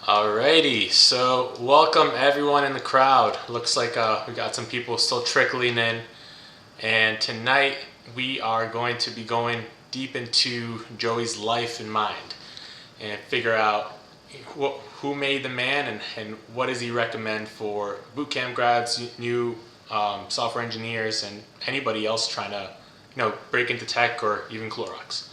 Alrighty, so welcome everyone in the crowd. Looks like we got some people still trickling in, and tonight we are going to be going deep into Joey's life and mind and figure out who made the man and what does he recommend for bootcamp grads, new software engineers, and anybody else trying to break into tech or even Clorox.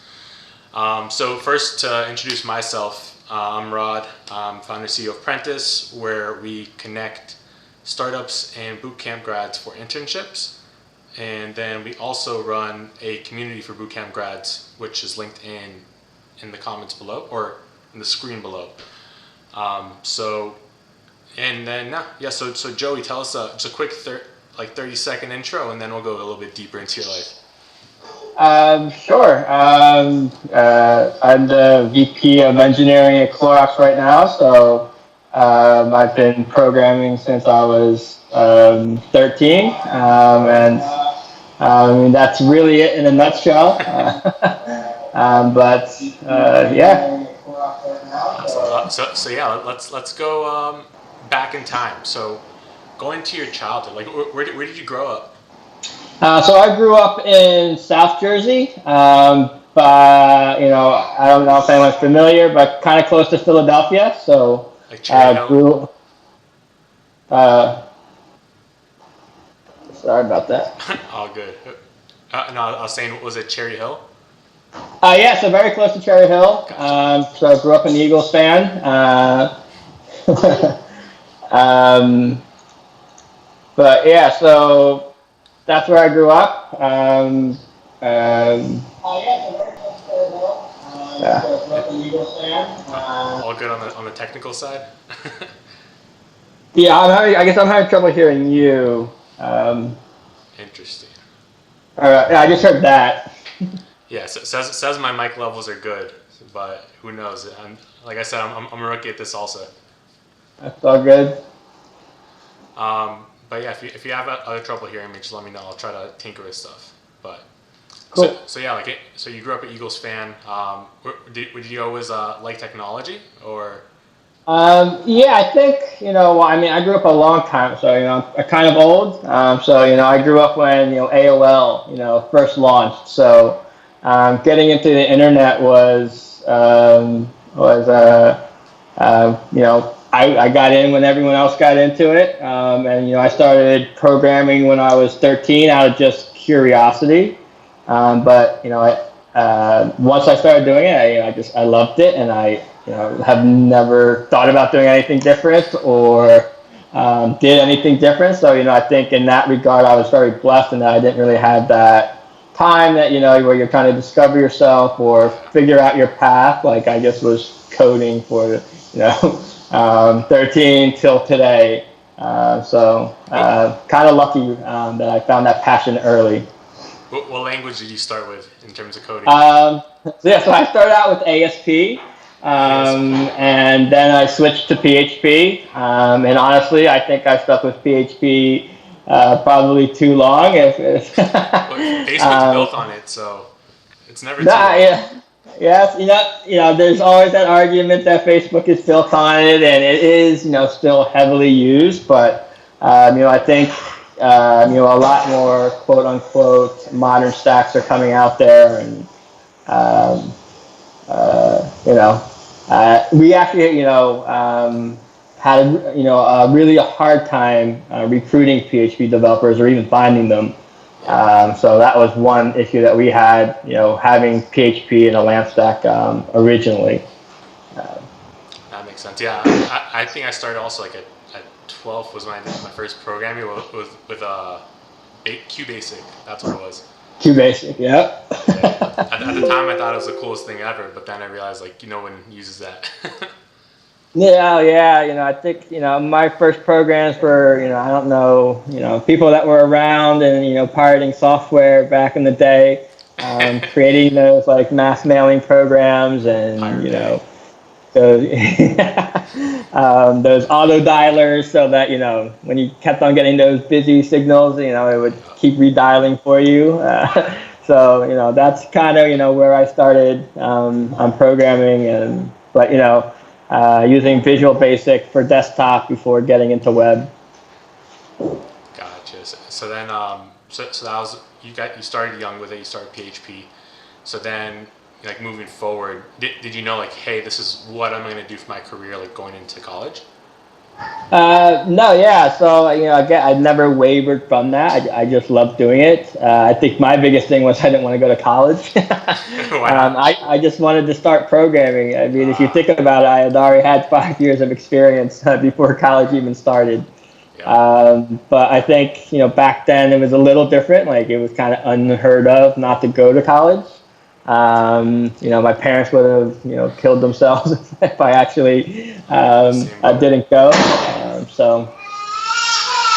So first, to introduce myself, I'm Rod. I'm founder and CEO of Prentice, where we connect startups and bootcamp grads for internships. And then we also run a community for bootcamp grads, which is linked in the comments below or in the screen below. So Joey, tell us just a quick 30-second intro, and then we'll go a little bit deeper into your life. Sure. I'm the VP of engineering at Clorox right now. So I've been programming since I was 13, and that's really it in a nutshell. Yeah. Let's go back in time. So going to your childhood, where did you grow up? So I grew up in South Jersey, but I don't know if anyone's familiar, but kind of close to Philadelphia. So grew. Sorry about that. All good. No, I was saying, was it Cherry Hill? Yeah, so very close to Cherry Hill. Gotcha. So I grew up an Eagles fan. But yeah, so that's where I grew up. All good on the technical side. Yeah, I guess I'm having trouble hearing you. Interesting. All right, I just heard that. Yeah, says my mic levels are good, but who knows? Like I said, I'm a rookie at this also. That's all good. But yeah, if you have other trouble hearing me, just let me know. I'll try to tinker with stuff. But cool. So you grew up an Eagles fan. Did you always like technology or? Yeah, I think I grew up a long time, so I'm kind of old. So I grew up when AOL first launched. So getting into the internet was I got in when everyone else got into it, and I started programming when I was 13 out of just curiosity. But once I started doing it, I loved it, and I have never thought about doing anything different or did anything different. So I think in that regard, I was very blessed in that I didn't really have that time that where you're trying to discover yourself or figure out your path. Like I just was coding for 13 till today. So kind of lucky that I found that passion early. What language did you start with in terms of coding? So I started out with ASP, and then I switched to PHP. And honestly, I think I stuck with PHP probably too long. Facebook's built on it, so it's never too long. Yeah. Yes, there's always that argument that Facebook is built on it, and it is, still heavily used. But I think a lot more quote unquote modern stacks are coming out there, and we actually had a really hard time recruiting PHP developers or even finding them. So that was one issue that we had, having PHP in a LAMP stack originally. That makes sense. Yeah, I think I started also at 12 was when I did my first programming with QBasic. That's what it was. QBasic, yeah. At the time, I thought it was the coolest thing ever, but then I realized no one uses that. Yeah. I think my first programs were I don't know people that were around and pirating software back in the day, creating those mass mailing programs and those those auto dialers so that when you kept on getting those busy signals it would keep redialing for you. So that's kind of where I started on programming, but using Visual Basic for desktop before getting into web. Gotcha. So then, so that was you started young with it. You started PHP. So then, like moving forward, did you know like, hey, this is what I'm going to do for my career, like going into college? No, yeah. So again, I never wavered from that. I just loved doing it. I think my biggest thing was I didn't want to go to college. Why not? I just wanted to start programming. I mean, if you Uh, think about it, I had already had 5 years of experience before college even started. yeah. But I think back then it was a little different. Like it was kind of unheard of not to go to college. My parents would have killed themselves if I actually Same I boat. didn't go. So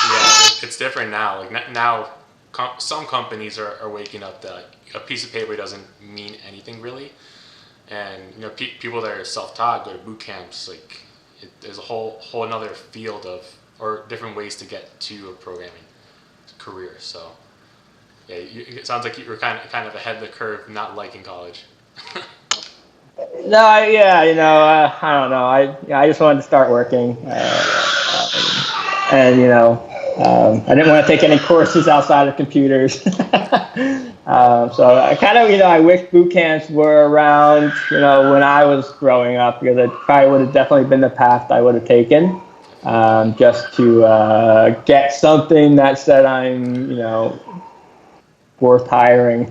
Yeah, it's different now. Like now, some companies are waking up that a piece of paper doesn't mean anything really, and people that are self-taught go to boot camps. Like there's a whole another field of or different ways to get to a programming career. So yeah, it sounds like you were kind of ahead of the curve, not liking college. no, yeah, I don't know. I just wanted to start working, and I didn't want to take any courses outside of computers. So I kind of I wish boot camps were around when I was growing up, because it probably would have definitely been the path I would have taken, just to get something that said I'm worth hiring.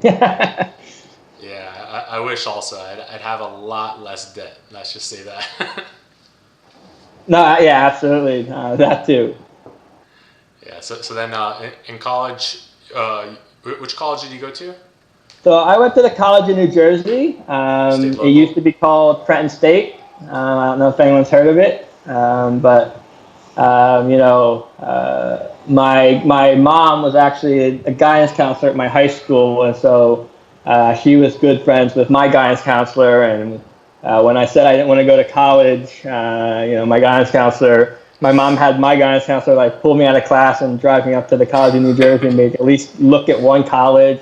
Yeah, I wish also I'd have a lot less debt. Let's just say that. No, yeah, absolutely, that too. Yeah. So then in college, which college did you go to? So I went to the college in New Jersey. State It used local. to be called Trenton State. I don't know if anyone's heard of it, but my mom was actually a guidance counselor at my high school, and so she was good friends with my guidance counselor. And when I said I didn't want to go to college, my guidance counselor, my mom had my guidance counselor like pull me out of class and drive me up to the college in New Jersey and make at least look at one college.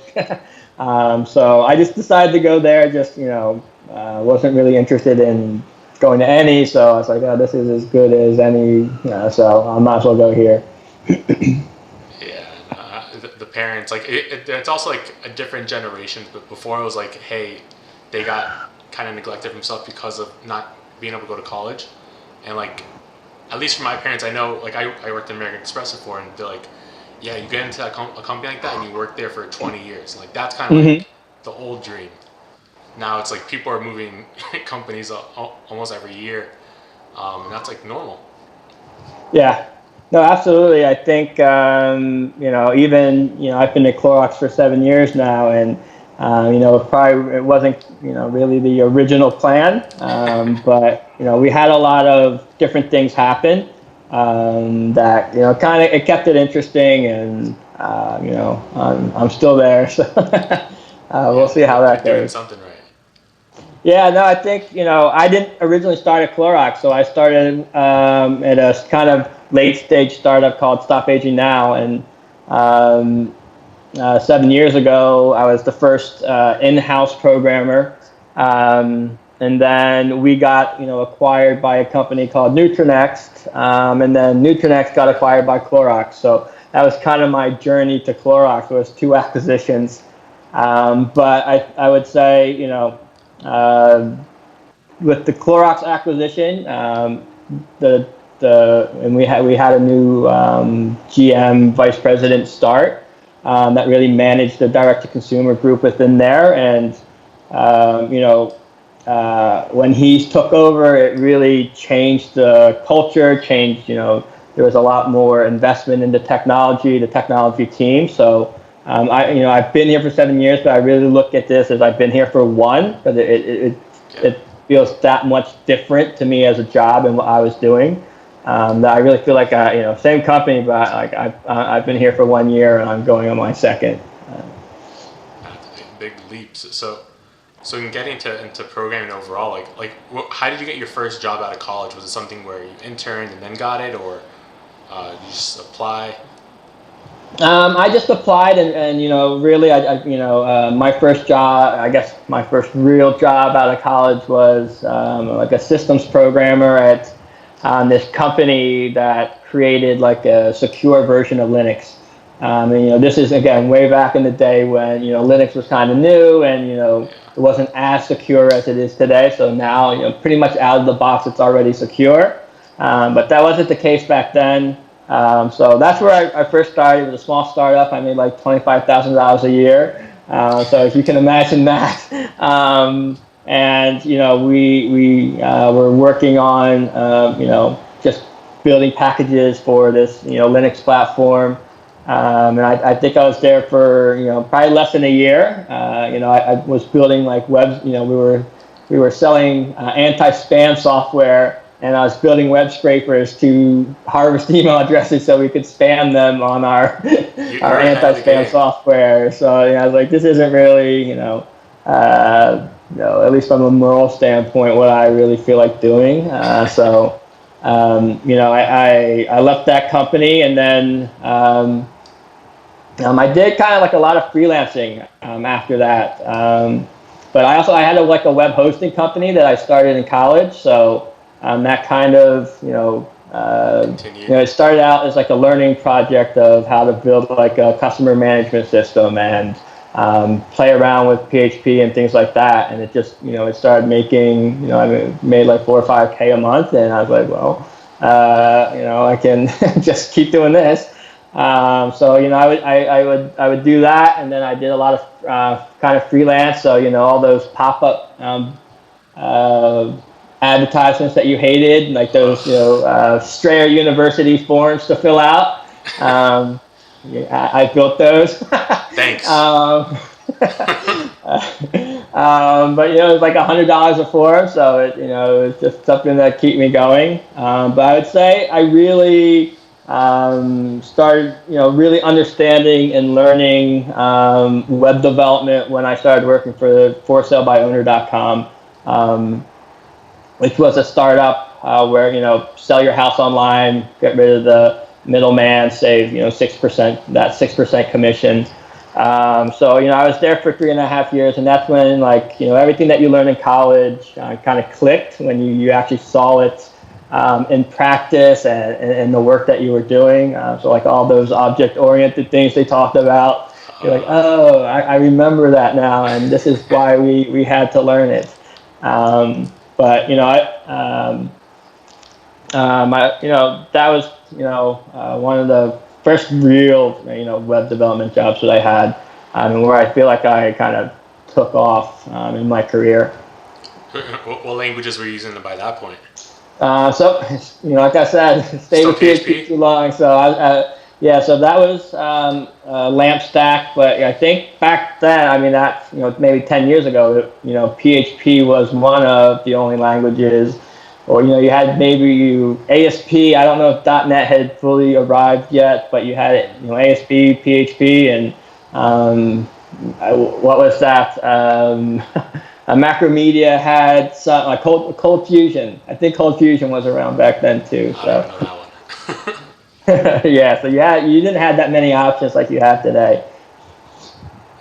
So I just decided to go there. Just wasn't really interested in going to any, so I was like, oh, this is as good as any, so I might as well go here. Yeah, the parents like it's also like a different generation. But before it was like, hey, they got kind of neglected themselves because of not being able to go to college, and like at least for my parents, I know like I worked at American Express before, and they're like, yeah, you get into a company like that and you work there for 20 years. Like that's kind of Hmm. like the old dream. Now it's like people are moving companies almost every year, and that's like normal. Yeah, no, absolutely. I think even I've been at Clorox for 7 years now, and it wasn't really the original plan, but we had a lot of different things happen that kind of it kept it interesting, and I'm still there, so we'll Yeah, see how you're that doing goes. something right. Yeah, no, I think I didn't originally start at Clorox, so I started at a kind of late stage startup called Stop Aging Now, and um, 7 years ago I was the first in-house programmer, and then we got acquired by a company called Nutranext, and then Nutranext got acquired by Clorox. So that was kind of my journey to Clorox. It was two acquisitions, but I would say uh, with the Clorox acquisition, the and we had a new GM vice president start that really managed the direct to consumer group within there, and when he took over, it really changed the culture. Changed, there was a lot more investment into technology, the technology team. So I've been here for 7 years, but I really look at this as I've been here for one, because Yeah. it feels that much different to me as a job and what I was doing. That I really feel like same company, but like I've been here for 1 year and I'm going on my second. That's a big leaps. So in getting into programming overall, how did you get your first job out of college? Was it something where you interned and then got it, or did you just apply? I just applied and really, my first job, I guess my first real job out of college was like a systems programmer at this company that created like a secure version of Linux. And this is again way back in the day when Linux was kind of new and it wasn't as secure as it is today. So now pretty much out of the box it's already secure, but that wasn't the case back then. So that's where I first started. It was a small startup. I made like $25,000 a year. So if you can imagine that. And we were working on just building packages for this Linux platform. And I think I was there for probably less than a year. I was building like webs. We were selling anti-spam software, and I was building web scrapers to harvest email addresses so we could spam them on our our anti-spam software. So I was like, this isn't really at least from a moral standpoint, what I really feel like doing. I left that company, and then I did kind of like a lot of freelancing after that. But I had a web hosting company that I started in college. So that kind of it started out as like a learning project of how to build like a customer management system and play around with PHP and things like that. And it just it started making I made like 4 or 5K a month, and I was like, well, I can just keep doing this. So I would do that, and then I did a lot of kind of freelance. So all those pop-up advertisements that you hated, like those Strayer University forms to fill out. I built those. Thanks. But it was like $100 a form, so it was just something that kept me going. But I would say I really started really understanding and learning web development when I started working for ForSaleByOwner.com, which was a startup where sell your house online, get rid of the middleman, save 6% commission. So I was there for 3.5 years, and that's when everything that you learn in college kind of clicked when you actually saw it in practice and the work that you were doing. So like all those object-oriented things they talked about, you're like, oh, I remember that now, and this is why we had to learn it. But that was one of the first real web development jobs that I had, and where I feel like I kind of took off in my career. What languages were you using by that point? So like I said, stayed with PHP too long. So so that was LAMP stack. But I think back then, that maybe 10 years ago, PHP was one of the only languages. Or you had maybe ASP. I don't know if .NET had fully arrived yet, but you had it. ASP, PHP, and what was that? Macromedia had some like Cold Fusion. I think Cold Fusion was around back then too. So. I don't know that one. Yeah. So you didn't have that many options like you have today.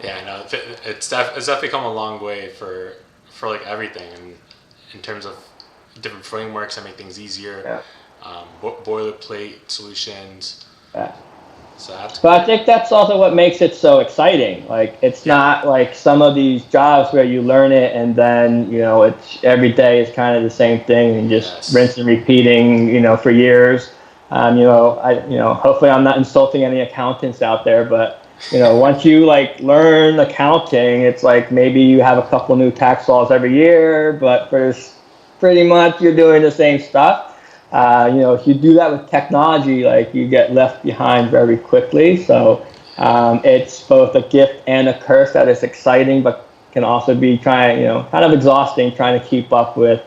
Yeah, I know. It's definitely come a long way for like everything, and in terms of different frameworks that make things easier, boilerplate solutions. Yeah. So but I think that's also what makes it so exciting. Like it's not like some of these jobs where you learn it and then it's every day is kind of the same thing and just rinse and repeating for years. Hopefully I'm not insulting any accountants out there, but once you learn accounting, it's like maybe you have a couple new tax laws every year, but pretty much you're doing the same stuff. If you do that with technology, you get left behind very quickly. So it's both a gift and a curse that is exciting, but can also be kind of exhausting trying to keep up with,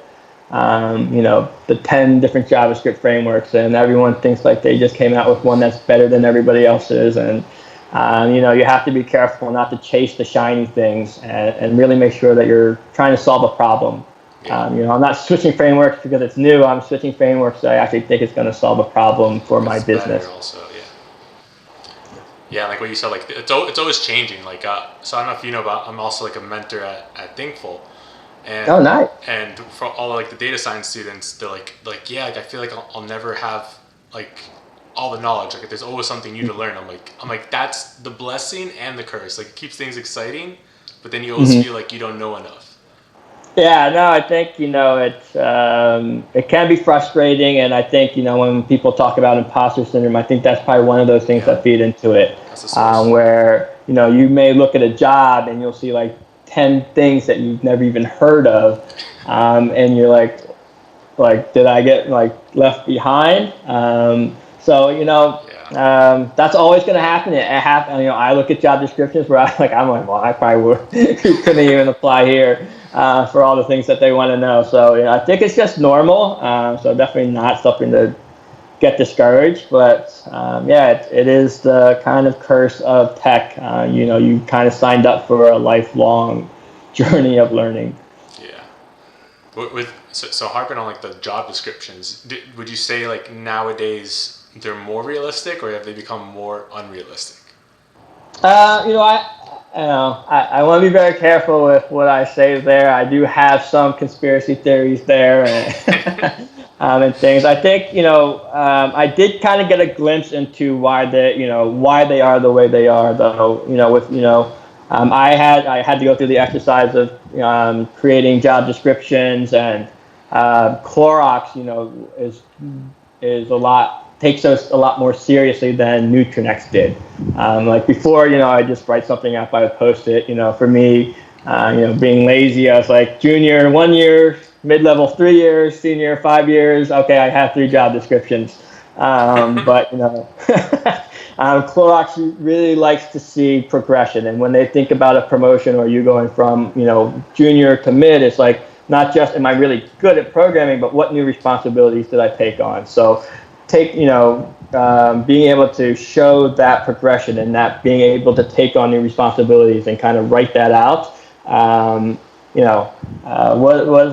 the 10 different JavaScript frameworks, and everyone thinks like they just came out with one that's better than everybody else's. And, you have to be careful not to chase the shiny things and really make sure that you're trying to solve a problem. I'm not switching frameworks because it's new. I'm switching frameworks that I actually think it's going to solve a problem for my business. Also, Yeah, like what you said, like it's always changing. Like, so I don't know if you know about, I'm also like a mentor at Thinkful, and Oh, nice. and for all like the data science students, they're like yeah, like I feel like I'll never have like all the knowledge. Like there's always something new to learn. I'm like that's the blessing and the curse. Like it keeps things exciting, but then you always Mhm. feel like you don't know enough. Yeah, no, I think it can be frustrating, and I think when people talk about imposter syndrome, I think that's probably one of those things Yeah, that feed into it, that's the source. where you may look at a job and you'll see like 10 things that you've never even heard of, and you're like did I get like left behind? So Yeah, that's always going to happen. It happen. I look at job descriptions where I'm like, well, I probably couldn't even apply here for all the things that they want to know. So I think it's just normal. So definitely not something to get discouraged. But yeah, it is the kind of curse of tech. You kind of signed up for a lifelong journey of learning. yeah. So harping on like the job descriptions, would you say like nowadays they're more realistic or have they become more unrealistic? I want to be very careful with what I say there. I do have some conspiracy theories there, and, and things. I think I did kind of get a glimpse into why they are the way they are, though. I had to go through the exercise of creating job descriptions, and Clorox, is a lot takes us a lot more seriously than Nutrinex did. Like before, I just write something up, I would post it. For me, being lazy, I was like junior 1 year, mid-level 3 years, senior 5 years. Okay, I have 3 job descriptions. But Clorox really likes to see progression, and when they think about a promotion or you going from junior to mid, it's like not just am I really good at programming, but what new responsibilities did I take on? So being able to show that progression and that being able to take on new responsibilities and kind of write that out, was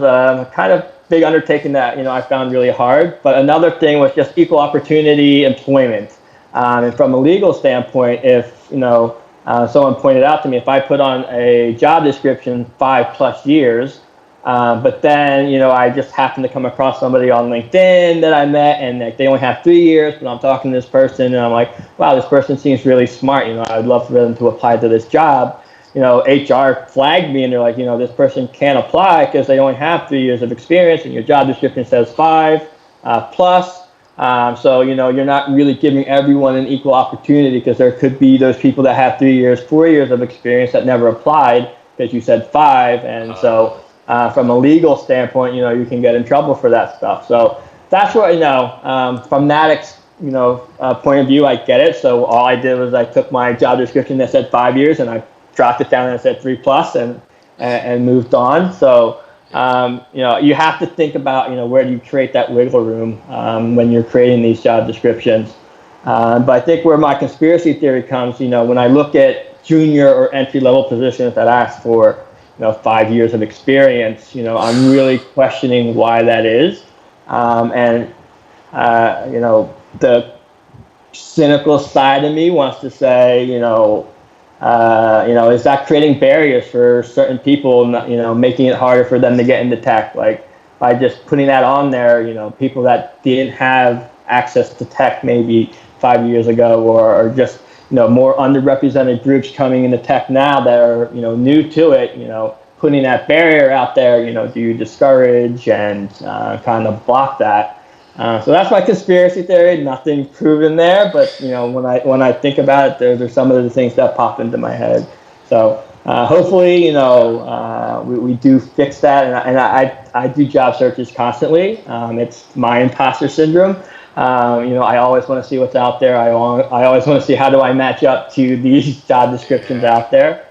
a kind of big undertaking that I found really hard. But another thing was just equal opportunity employment, and from a legal standpoint, if someone pointed out to me, if I put on a job description 5+ years, but then, I just happened to come across somebody on LinkedIn that I met, and they only have 3 years, but I'm talking to this person, and I'm like, wow, this person seems really smart. I'd love for them to apply to this job. HR flagged me, and they're like, this person can't apply because they only have 3 years of experience, and your job description says 5+ so you're not really giving everyone an equal opportunity, because there could be those people that have 3 years, 4 years of experience that never applied because you said 5, and so from a legal standpoint, you can get in trouble for that stuff. So that's what from that point of view, I get it. So all I did was I took my job description that said 5 years and I dropped it down and it said 3+, and moved on. So you have to think about where do you create that wiggle room when you're creating these job descriptions. But I think where my conspiracy theory comes, when I look at junior or entry level positions that ask for 5 years of experience, I'm really questioning why that is. And the cynical side of me wants to say, is that creating barriers for certain people, making it harder for them to get into tech? Like by just putting that on there, people that didn't have access to tech maybe 5 years ago, or just more underrepresented groups coming into tech now that are new to it, putting that barrier out there, do you discourage and kind of block that? So that's my conspiracy theory. Nothing proven there, but when I think about it, there's some of the things that pop into my head. So hopefully, we do fix that. And I do job searches constantly. It's my imposter syndrome. I always want to see what's out there. I always want to see how do I match up to these job descriptions out there.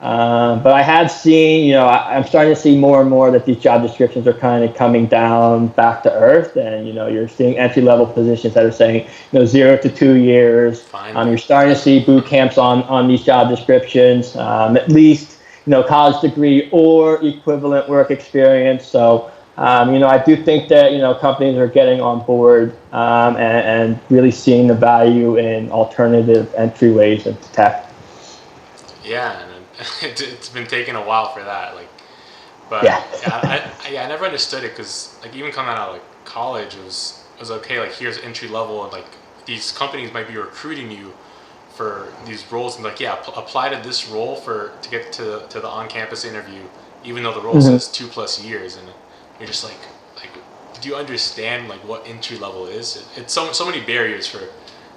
But I have seen, I'm starting to see more and more that these job descriptions are kind of coming down back to earth, and you're seeing entry level positions that are saying 0 to 2 years. You're starting to see boot camps on these job descriptions, at least college degree or equivalent work experience. So I do think that companies are getting on board, and really seeing the value in alternative entryways into tech. Yeah, and it's been taking a while for that. But Yeah. I never understood it because even coming out of college, it was okay. Here's entry level, and these companies might be recruiting you for these roles, and yeah, apply to this role to get to the on campus interview, even though the role Mm-hmm. says 2+ years, and you're just do you understand what entry level is? It's so many barriers for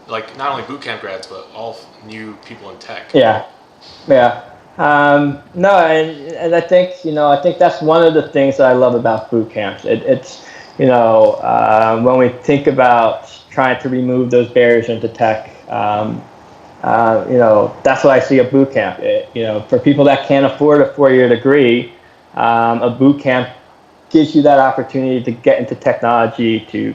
not only bootcamp grads but all new people in tech. Yeah. Yeah. No, and I think that's one of the things that I love about boot camps. It's when we think about trying to remove those barriers into tech, that's what I see a boot camp. For people that can't afford a 4-year degree, a boot camp gives you that opportunity to get into technology, to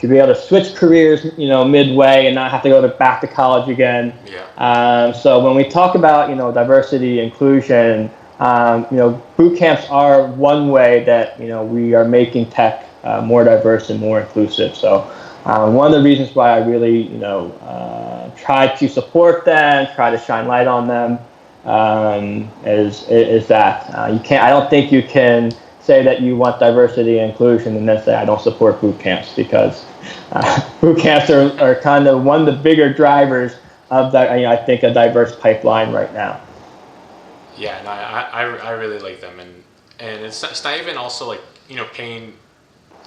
be able to switch careers, midway and not have to go back to college again. Yeah. So when we talk about, diversity, inclusion, boot camps are one way that, we are making tech more diverse and more inclusive. So one of the reasons why I really, try to support them, try to shine light on them, is that I don't think you can say that you want diversity and inclusion and then say I don't support boot camps, because boot camps are kind of one of the bigger drivers of that. I think a diverse pipeline right now. Yeah, no, I really like them, and it's not even also paying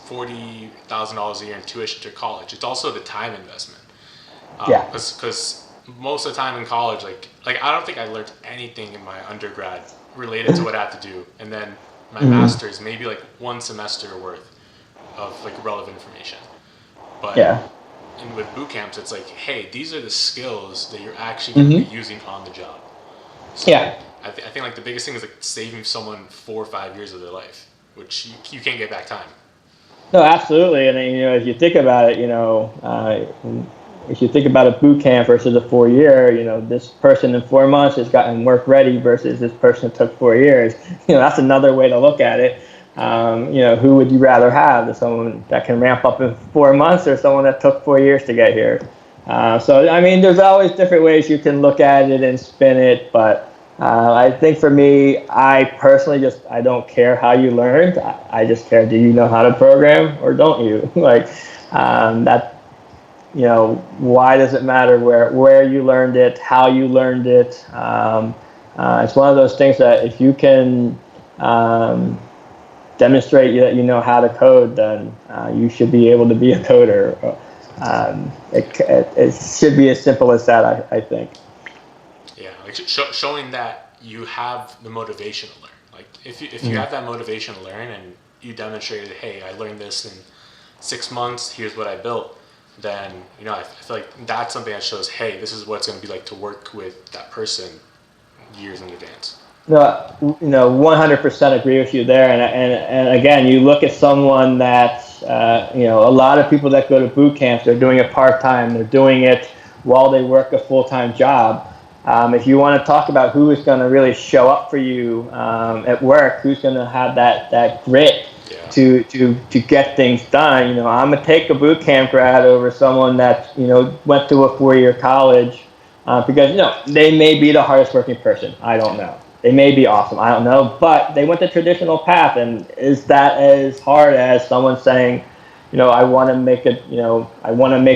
$40,000 a year in tuition to college. It's also the time investment. Yeah. Because most of the time in college, I don't think I learned anything in my undergrad related to what I had to do, and then my master's maybe one semester worth of relevant information. But Yeah. and with boot camps, it's hey, these are the skills that you're actually going to be using on the job. So Yeah. I think the biggest thing is saving someone 4 or 5 years of their life, which you can't get back time. No, absolutely. And if you think about it, if you think about a boot camp versus a 4-year, this person in 4 months has gotten work ready versus this person took 4 years. That's another way to look at it. Who would you rather have? Someone that can ramp up in 4 months, or someone that took 4 years to get here? So there's always different ways you can look at it and spin it, but I think for me, I personally I don't care how you learned. I just care, do you know how to program or don't you? That. Why does it matter where you learned it, how you learned it? It's one of those things that if you can demonstrate that you know how to code, then you should be able to be a coder. It should be as simple as that, I think. Yeah, showing that you have the motivation to learn. If you have that motivation to learn and you demonstrated, hey, I learned this in 6 months, here's what I built, then I feel like that's something that shows, hey, this is what it's going to be like to work with that person years in advance. No, 100% agree with you there. And again, you look at someone that a lot of people that go to boot camps, they're doing it part-time, they're doing it while they work a full-time job. If you want to talk about who is going to really show up for you at work, who's going to have that grit to get things done, I'm gonna take a boot camp grad over someone that went to a 4-year college, because they may be the hardest working person. I don't know. They may be awesome. I don't know, but they went the traditional path, and is that as hard as someone saying, I want to make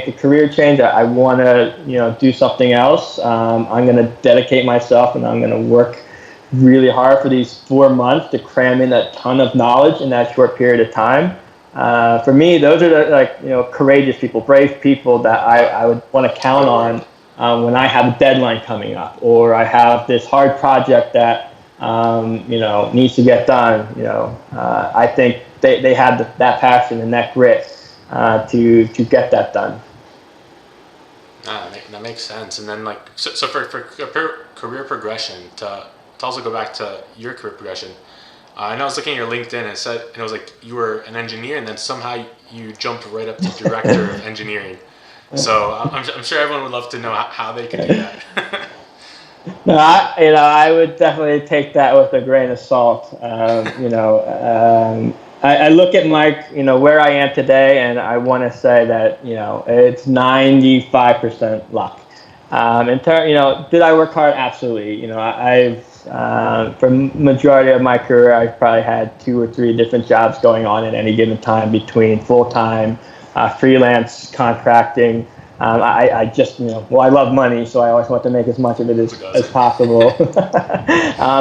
a career change. I want to do something else. I'm going to dedicate myself, and I'm going to work really hard for these 4 months to cram in a ton of knowledge in that short period of time. For me, those are the courageous people, brave people that I would want to count on when I have a deadline coming up, or I have this hard project that needs to get done. I think they had that passion and that grit to get that done. That makes sense. And then so for career progression, to also go back to your career progression, I know I was looking at your LinkedIn, and it was you were an engineer, and then somehow you jumped right up to director of engineering. So I'm sure everyone would love to know how they could do that. No, I would definitely take that with a grain of salt. I look at my, where I am today, and I want to say that, it's 95% luck. Did I work hard? Absolutely. For majority of my career, I've probably had 2 or 3 different jobs going on at any given time between full-time, freelance, contracting. I just, I love money, so I always want to make as much of it as possible. But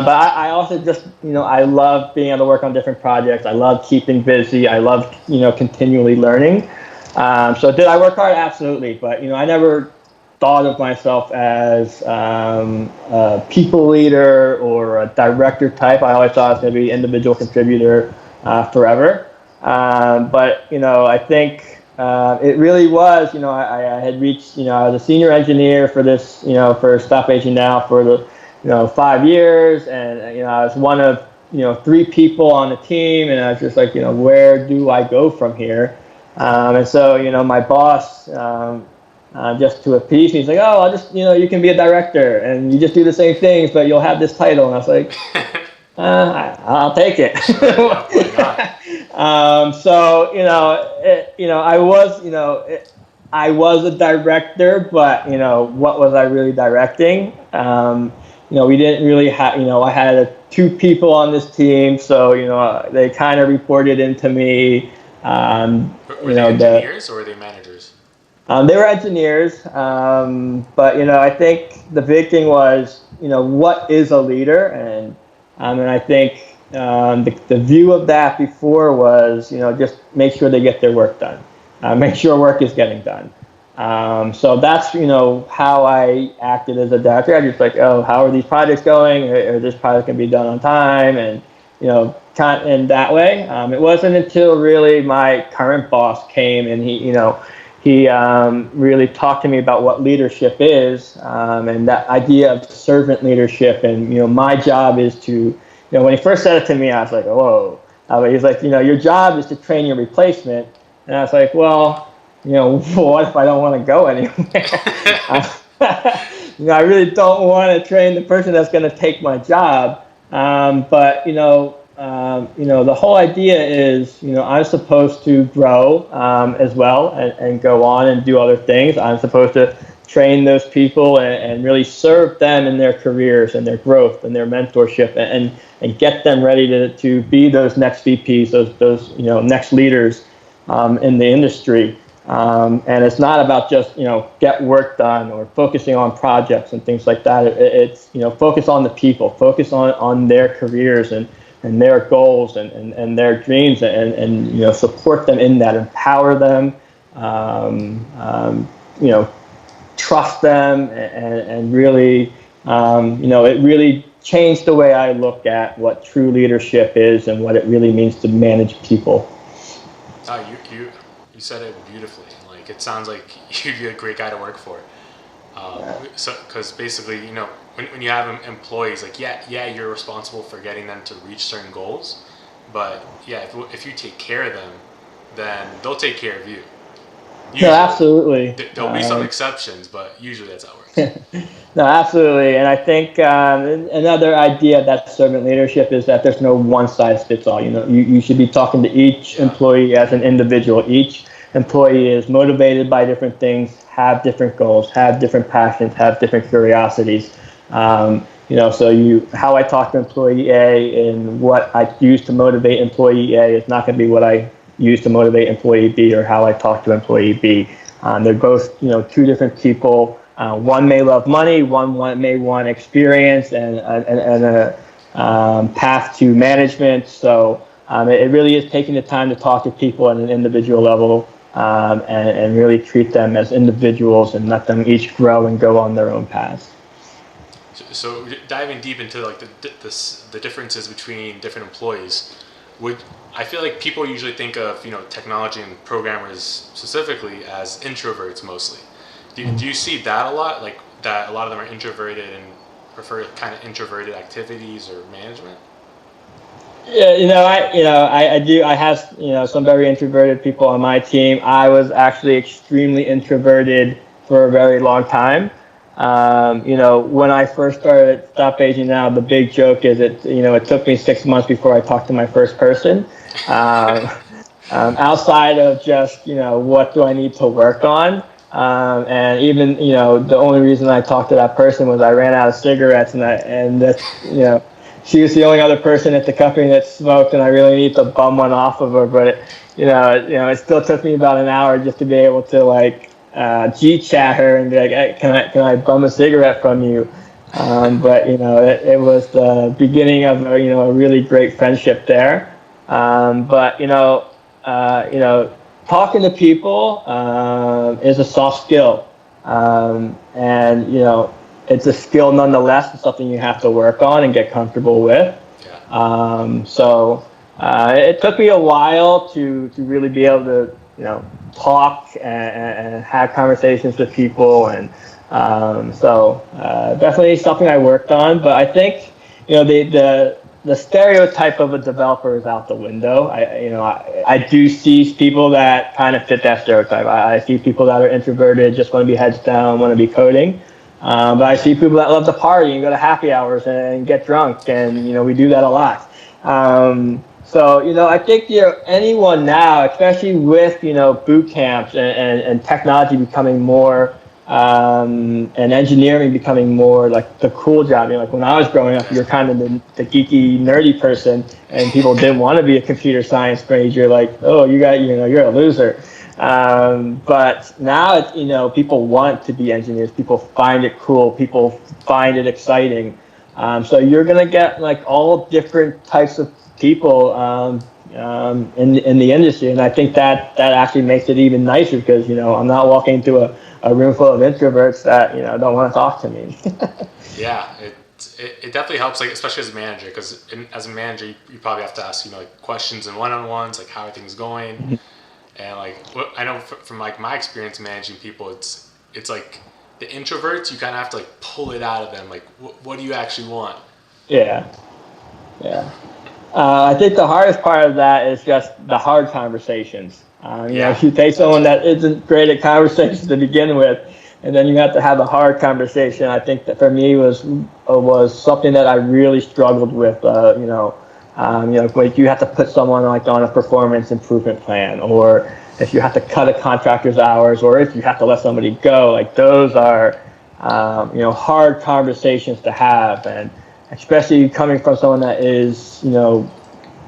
I also just, I love being able to work on different projects. I love keeping busy. I love, continually learning. So did I work hard? Absolutely. But, I never thought of myself as a people leader or a director type. I always thought I was going to be an individual contributor forever. But, I think it really was, I had reached, I was a senior engineer for this, for Stop Aging Now for the, 5 years. And, I was one of, 3 people on the team. And I was just like, where do I go from here? And so, my boss, just to appease me, he's like, oh, I'll just, you can be a director and you just do the same things, but you'll have this title. And I was like, I'll take it. So, I was a director, but, what was I really directing? We didn't really have, I had 2 people on this team, so, they kind of reported into me. Were they engineers or were they managers? They were engineers, but, I think the big thing was, what is a leader? And I think the view of that before was, just make sure they get their work done. Make sure work is getting done. So that's, how I acted as a director. I just like, oh, how are these projects going? Or this project can be done on time? And, in that way. It wasn't until really my current boss came and he really talked to me about what leadership is, and that idea of servant leadership. And, my job is to, when he first said it to me, I was like, whoa. But he's like, your job is to train your replacement. And I was like, well, what if I don't want to go anywhere? I really don't want to train the person that's going to take my job. But, the whole idea is, I'm supposed to grow as well and go on and do other things. I'm supposed to train those people and really serve them in their careers and their growth and their mentorship and get them ready to be those next VPs, those next leaders in the industry. And it's not about just, get work done or focusing on projects and things like that. It's, focus on the people, focus on their careers and their goals and their dreams and support them in that, empower them, trust them and really, it really changed the way I look at what true leadership is and what it really means to manage people. You said it beautifully. Like, it sounds like you'd be a great guy to work for. So, because basically, when you have employees, like, yeah, you're responsible for getting them to reach certain goals, but yeah, if you take care of them, then they'll take care of you. Usually, no, absolutely. There'll be some exceptions, but usually that's how it works. No, absolutely. And I think another idea that servant leadership is that there's no one size fits all. You should be talking to each employee as an individual. Each employee is motivated by different things, have different goals, have different passions, have different curiosities. So how I talk to employee A and what I use to motivate employee A is not going to be what I use to motivate employee B or how I talk to employee B. They're both, 2 different people. One may love money, one may want experience and a path to management. So it really is taking the time to talk to people at an individual level and really treat them as individuals and let them each grow and go on their own paths. So diving deep into like the differences between different employees, I feel like people usually think of technology and programmers specifically as introverts mostly. Do you see that a lot? Like that a lot of them are introverted and prefer kind of introverted activities or management? Yeah, I do. I have some very introverted people on my team. I was actually extremely introverted for a very long time. When I first started at Stop Aging Now, the big joke is it took me 6 months before I talked to my first person. Um, Outside of just, what do I need to work on? And even, the only reason I talked to that person was I ran out of cigarettes, and she was the only other person at the company that smoked, and I really need to bum one off of her. But it still took me about an hour just to be able to G-chat her and be like, hey, can I bum a cigarette from you? But it was the beginning of a really great friendship there. But talking to people is a soft skill, and it's a skill nonetheless. It's something you have to work on and get comfortable with. It took me a while to really be able to talk and have conversations with people, and definitely something I worked on. But I think the stereotype of a developer is out the window. I do see people that kind of fit that stereotype. I see people that are introverted, just want to be heads down, want to be coding. But I see people that love to party and go to happy hours and get drunk, and we do that a lot. I think anyone now, especially with boot camps and technology becoming more and engineering becoming more like the cool job. When I was growing up, you're kind of the geeky, nerdy person, and people didn't want to be a computer science major. Like, oh, you're a loser. But now it's people want to be engineers. People find it cool. People find it exciting. So you're gonna get all different types of people in the industry, and I think that actually makes it even nicer because I'm not walking into a room full of introverts that don't want to talk to me. Yeah, it definitely helps, especially as a manager, because as a manager you probably have to ask questions and one-on-ones, like how are things going. Mm-hmm. And I know from my experience managing people, it's like the introverts, you kind of have to pull it out of them, what do you actually want? Yeah. I think the hardest part of that is just the hard conversations. If you take someone that isn't great at conversations to begin with, and then you have to have a hard conversation, I think that for me was something that I really struggled with. If you have to put someone on a performance improvement plan, or if you have to cut a contractor's hours, or if you have to let somebody go, those are hard conversations to have, and especially coming from someone that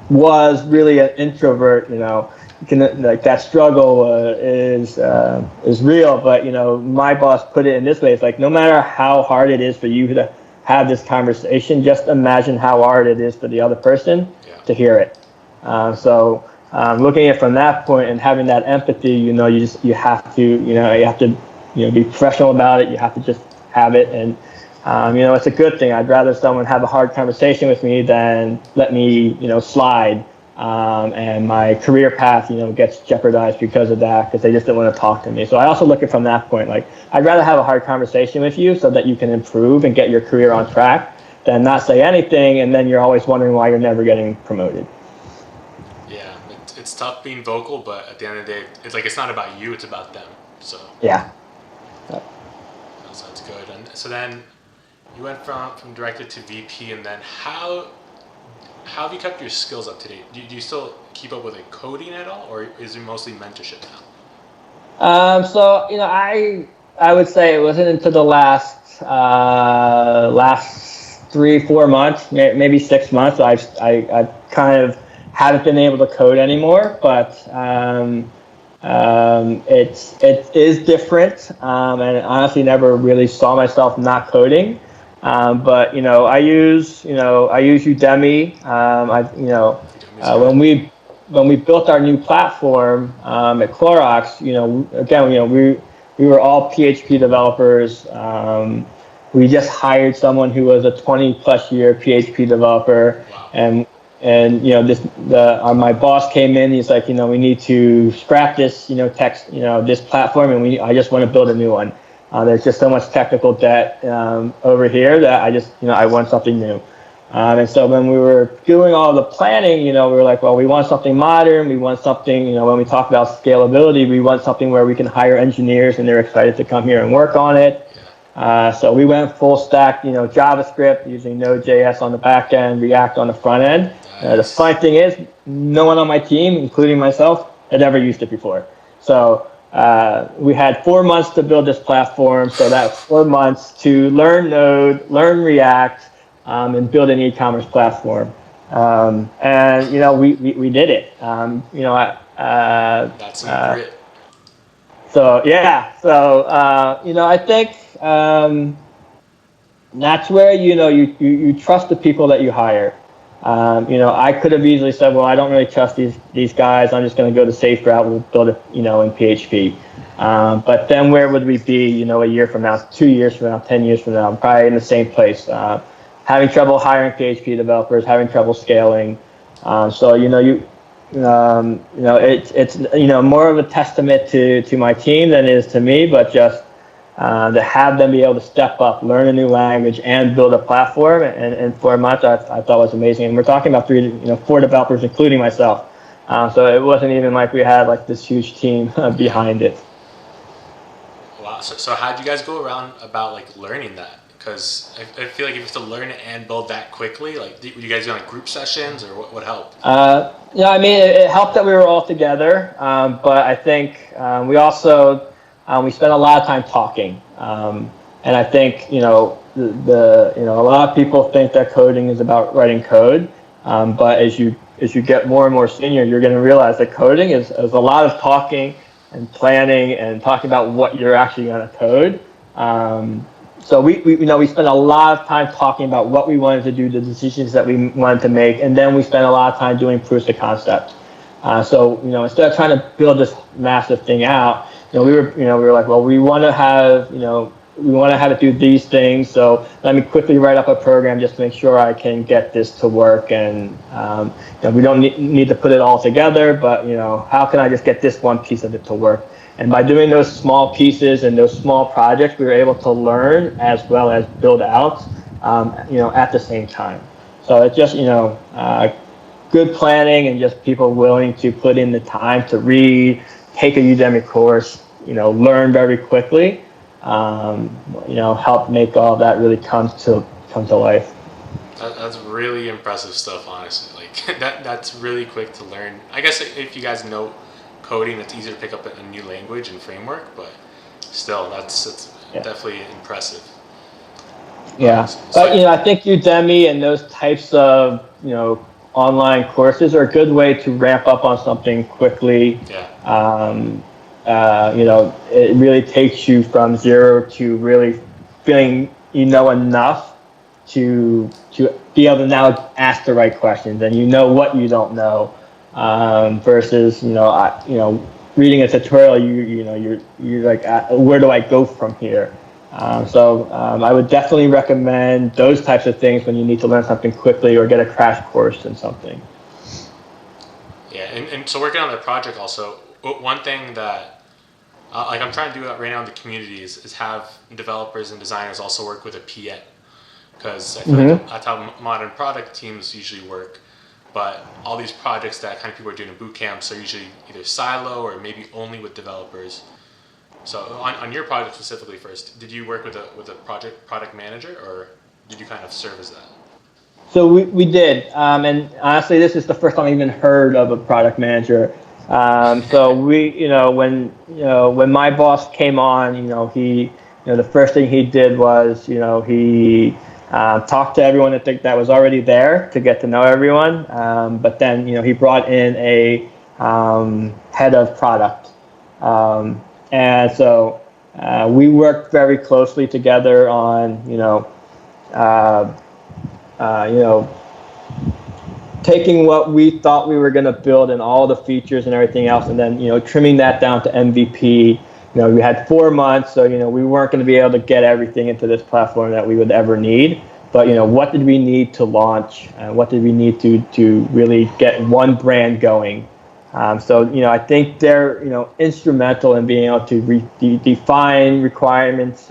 was really an introvert, you can that struggle is real. But my boss put it in this way: it's no matter how hard it is for you to have this conversation, just imagine how hard it is for the other person to hear it. Looking at it from that point and having that empathy, you have to be professional about it. You have to just have it, and it's a good thing. I'd rather someone have a hard conversation with me than let me slide, and my career path gets jeopardized because of that, because they just don't want to talk to me. So I also look at it from that point, I'd rather have a hard conversation with you so that you can improve and get your career on track than not say anything, and then you're always wondering why you're never getting promoted. Yeah, it's tough being vocal, but at the end of the day, it's not about you, it's about them. So yeah. That sounds good. And so then you went from director to VP, and then how have you kept your skills up to date? Do you still keep up with coding at all, or is it mostly mentorship now? I would say it wasn't until the last 3-4 months, maybe 6 months, I kind of haven't been able to code anymore. But it is different, and I honestly never really saw myself not coding. But I use Udemy. When we built our new platform at Clorox, we were all PHP developers. We just hired someone who was a 20+ year PHP developer. Wow. And my boss came in. He's like, we need to scrap this, this platform, and I just want to build a new one. There's just so much technical debt over here that I want something new. And so when we were doing all the planning, we were like, well, we want something modern. We want something, when we talk about scalability, we want something where we can hire engineers and they're excited to come here and work on it. So we went full stack, JavaScript using Node.js on the back end, React on the front end. The Nice. funny thing is, no one on my team, including myself, had ever used it before. So we had 4 months to build this platform. So that 4 months to learn Node, learn React, and build an e-commerce platform. And we did it. That's some grit. So yeah, so I think that's where you trust the people that you hire. I could have easily said, well, I don't really trust these guys. I'm just going to go the safe route. We'll build it, in PHP. But then where would we be, a year from now, 2 years from now, 10 years from now? Probably in the same place, having trouble hiring PHP developers, having trouble scaling. So it's more of a testament to my team than it is to me, but just to have them be able to step up, learn a new language, and build a platform in 4 months, I thought was amazing. And we're talking about 4 developers, including myself. So it wasn't even like we had like this huge team behind it. Wow. So how did you guys go around about like learning that? Because I feel like if you have to learn it and build that quickly, like were you guys doing like group sessions or what helped? I mean, it helped that we were all together, but I think we also we spent a lot of time talking, and I think a lot of people think that coding is about writing code, but as you get more and more senior, you're going to realize that coding is a lot of talking and planning and talking about what you're actually going to code. So we spent a lot of time talking about what we wanted to do, the decisions that we wanted to make, and then we spent a lot of time doing proofs of concept. So instead of trying to build this massive thing out, we were like, well, we want to have it do these things. So let me quickly write up a program just to make sure I can get this to work. And we don't need to put it all together, but how can I just get this one piece of it to work? And by doing those small pieces and those small projects, we were able to learn as well as build out, at the same time. So it's just, good planning and just people willing to put in the time to read, take a Udemy course, learn very quickly, help make all that really come to life. That's really impressive stuff, honestly. Like that's really quick to learn. I guess if you guys know coding, it's easier to pick up a new language and framework, but still, that's definitely impressive. Yeah, but I think Udemy and those types of online courses are a good way to ramp up on something quickly. Yeah. It really takes you from zero to really feeling enough to be able to now ask the right questions and what you don't know. Versus reading a tutorial, you're like, where do I go from here? So I would definitely recommend those types of things when you need to learn something quickly or get a crash course in something. Yeah, and so working on that project also, one thing that like I'm trying to do right now in the community is have developers and designers also work with a PM, because I feel like that's how modern product teams usually work. But all these projects that kind of people are doing in bootcamps are usually either silo or maybe only with developers. So on your project specifically first, did you work with a product manager, or did you kind of serve as that? So we did, and honestly, this is the first time I even heard of a product manager. So when my boss came on, he the first thing he did was he talked to everyone that was already there to get to know everyone. But then, he brought in a head of product. And so we worked very closely together on, taking what we thought we were going to build and all the features and everything else, and then, trimming that down to MVP. We had 4 months, so, we weren't going to be able to get everything into this platform that we would ever need. But, what did we need to launch? What did we need to really get one brand going? So, I think they're, instrumental in being able to define requirements,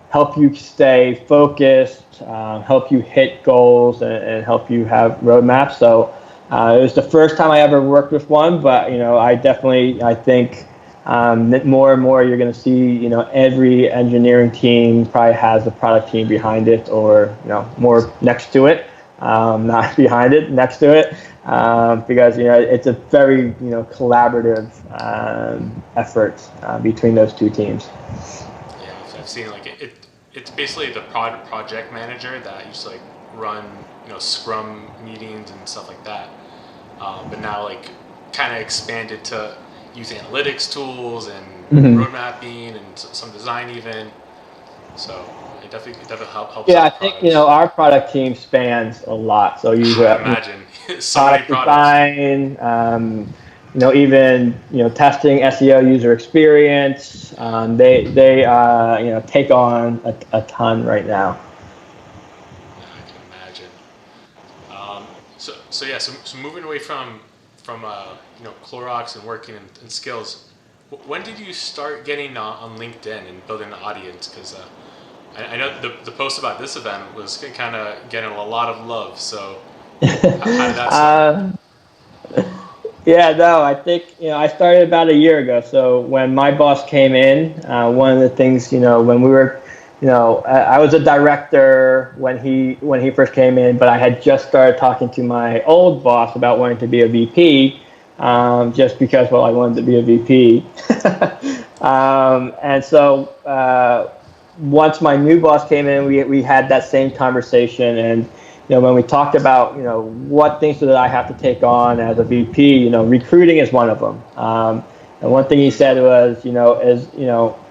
help you stay focused, help you hit goals, and help you have roadmaps. So it was the first time I ever worked with one, but, I think More and more you're going to see, every engineering team probably has a product team behind it, or more next to it, not behind it, next to it, because it's a very collaborative effort between those two teams. Yeah, I've seen like it's basically the project manager that used to like run Scrum meetings and stuff like that, but now like kind of expanded to use analytics tools and road mapping and some design even. So it definitely helps. Yeah, I think our product team spans a lot. So you I have imagine so many product products. design, even testing, SEO, user experience. They take on a ton right now. I can imagine. So moving away from Clorox and working in skills, when did you start getting on LinkedIn and building an audience? Because I know the post about this event was kind of getting a lot of love. So how did that start? Yeah, no, I think I started about a year ago. So when my boss came in, one of the things when we were, I was a director when he first came in, but I had just started talking to my old boss about wanting to be a VP, just because I wanted to be a VP, and so once my new boss came in, we had that same conversation. And when we talked about what things that I have to take on as a VP, recruiting is one of them. And one thing he said was,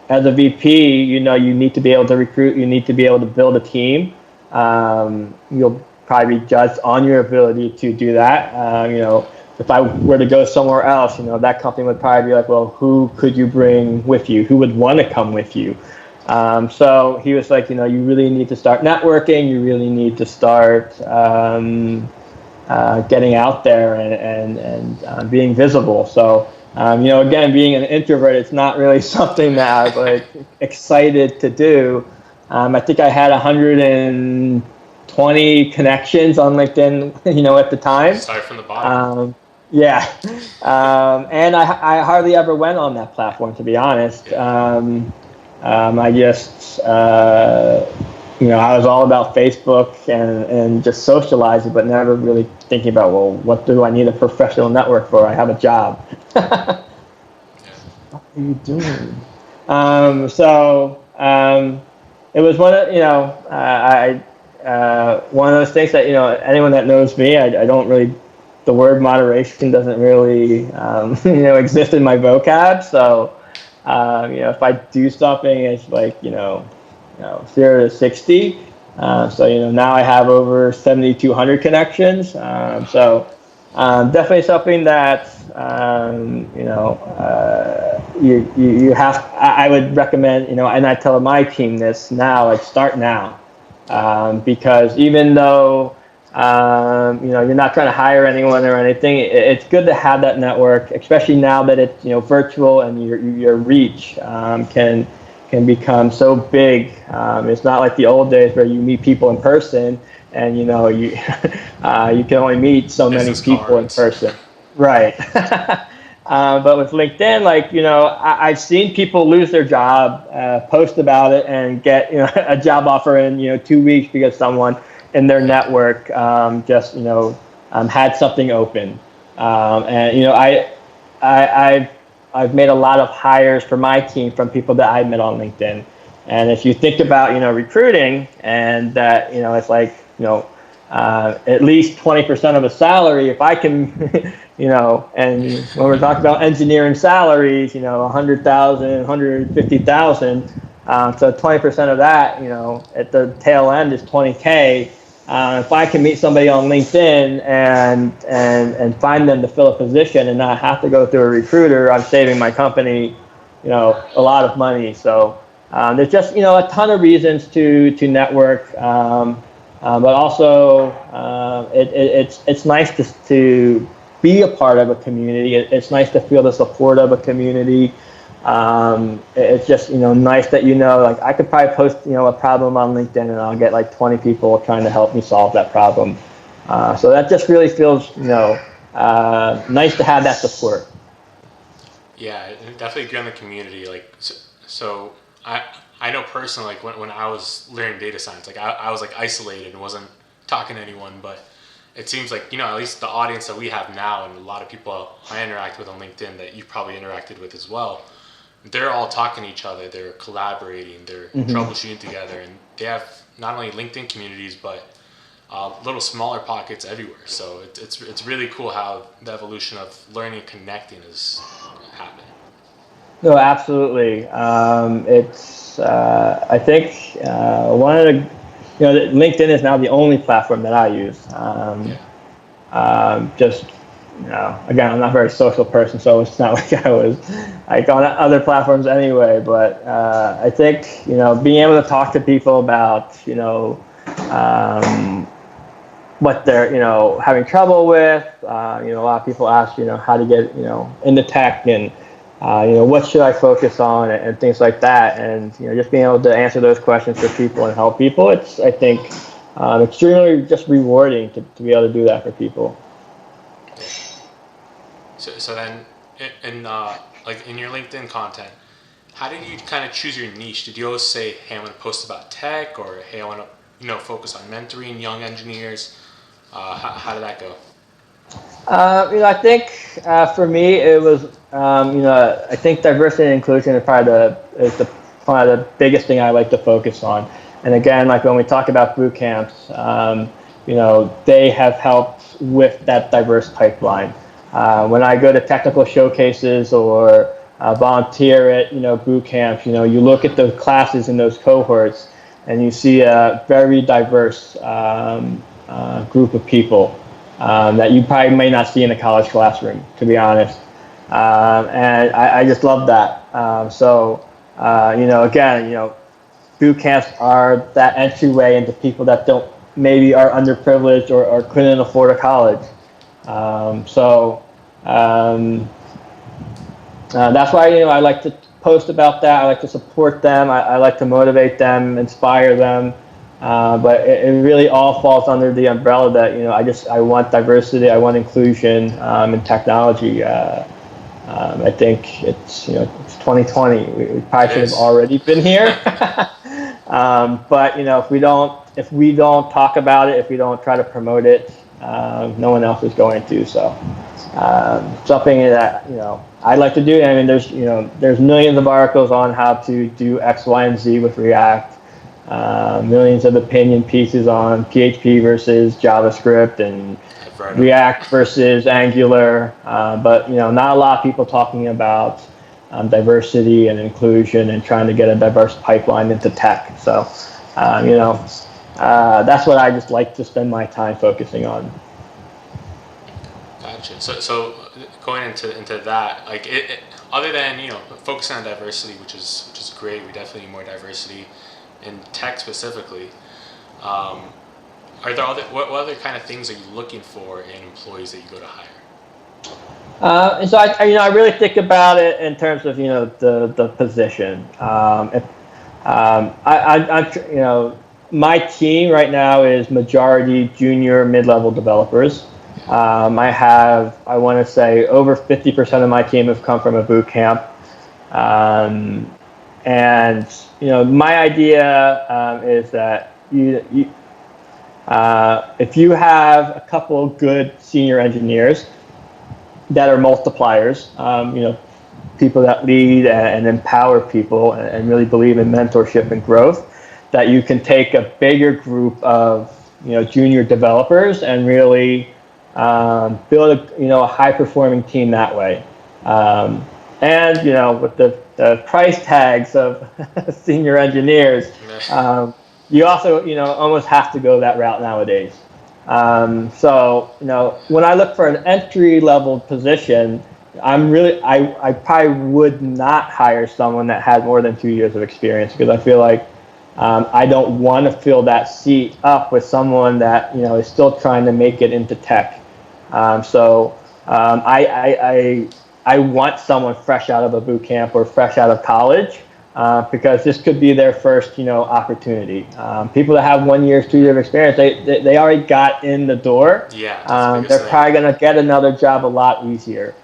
as a VP, you need to be able to recruit, you need to be able to build a team. You'll probably be judged on your ability to do that. If I were to go somewhere else, that company would probably be like, well, who could you bring with you? Who would want to come with you? So he was like, you really need to start networking. You really need to start getting out there and being visible. So, again, being an introvert, it's not really something that I was like excited to do. I think I had 120 connections on LinkedIn, at the time. Start from the bottom. Yeah. And I hardly ever went on that platform, to be honest. I just, I was all about Facebook and just socializing, but never really thinking about, well, what do I need a professional network for? I have a job. What are you doing? It was one of, one of those things that, anyone that knows me, I don't really, the word moderation doesn't really, exist in my vocab. So, if I do something, it's like, 0 to 60. So, now I have over 7,200 connections. So definitely something that, you have, I would recommend, and I tell my team this now, like start now. Because even though, you're not trying to hire anyone or anything, it's good to have that network, especially now that it's virtual and your reach can become so big. It's not like the old days where you meet people in person and you can only meet so many people in person, right? But with LinkedIn, I've seen people lose their job, post about it, and get a job offer in 2 weeks because someone in their network just had something open. And I've made a lot of hires for my team from people that I met on LinkedIn. And if you think about recruiting, and that it's like at least 20% of a salary, if I can and when we're talking about engineering salaries, 100,000, 150,000, so 20% of that, at the tail end is 20K. If I can meet somebody on LinkedIn and find them to fill a position and not have to go through a recruiter, I'm saving my company, a lot of money. So there's just a ton of reasons to network, but also it's nice to be a part of a community. It's nice to feel the support of a community. It's just nice that I could probably post a problem on LinkedIn and I'll get like 20 people trying to help me solve that problem. So that just really feels nice to have that support. Yeah, I definitely agree on the community. Like, so I know personally, like when I was learning data science, like I was like isolated and wasn't talking to anyone, but it seems like, at least the audience that we have now and a lot of people I interact with on LinkedIn that you've probably interacted with as well, they're all talking to each other, they're collaborating, they're Mm-hmm. troubleshooting together, and they have not only LinkedIn communities, but little smaller pockets everywhere. So it's really cool how the evolution of learning and connecting has happened. No, absolutely. I think one of the, LinkedIn is now the only platform that I use. Yeah. Just, again, I'm not a very social person, so it's not like I was like on other platforms anyway. But I think, being able to talk to people about, um, what they're, having trouble with. A lot of people ask, how to get, into tech and, what should I focus on and things like that. And, just being able to answer those questions for people and help people, it's, I think, extremely just rewarding to be able to do that for people. Yeah. So then, like in your LinkedIn content, how did you kind of choose your niche? Did you always say, "Hey, I'm going to post about tech," or "Hey, I want to, focus on mentoring young engineers"? How did that go? I think for me it was, I think diversity and inclusion is probably the biggest thing I like to focus on. And again, like when we talk about boot camps, they have helped with that diverse pipeline. When I go to technical showcases or volunteer at boot camps, you look at the classes in those cohorts, and you see a very diverse group of people that you probably may not see in a college classroom, to be honest. And I just love that. Again, boot camps are that entryway into people that don't maybe are underprivileged or couldn't afford a college. Um, so um, that's why I like to post about that. I like to support them. I like to motivate them, inspire them. But it really all falls under the umbrella that I want diversity. I want inclusion in technology. I think it's 2020. We It probably should have is. already been here. But if we don't talk about it, if we don't try to promote it, no one else is going to. So something that I'd like to do. I mean, there's millions of articles on how to do X, Y, and Z with React. Millions of opinion pieces on PHP versus JavaScript and I've read them. React versus Angular, but not a lot of people talking about diversity and inclusion and trying to get a diverse pipeline into tech. So, that's what I just like to spend my time focusing on. Gotcha. So going into that, like other than focusing on diversity, which is great. We definitely need more diversity in tech specifically. Um, are there what other kind of things are you looking for in employees that you go to hire? And so I really think about it in terms of the position. If my team right now is majority junior mid-level developers. I want to say over 50% of my team have come from a boot camp. Um, and my idea is that if you have a couple good senior engineers that are multipliers, people that lead and empower people and really believe in mentorship and growth, that you can take a bigger group of junior developers and really build a high performing team that way. And with the price tags of senior engineers, you also almost have to go that route nowadays. When I look for an entry level position, I probably would not hire someone that had more than 2 years of experience, because I feel like I don't want to fill that seat up with someone that is still trying to make it into tech. I want someone fresh out of a boot camp or fresh out of college, because this could be their first opportunity. People that have 1 year, 2 years of experience, they already got in the door. Yeah, that's the biggest They're thing. probably going to get another job a lot easier.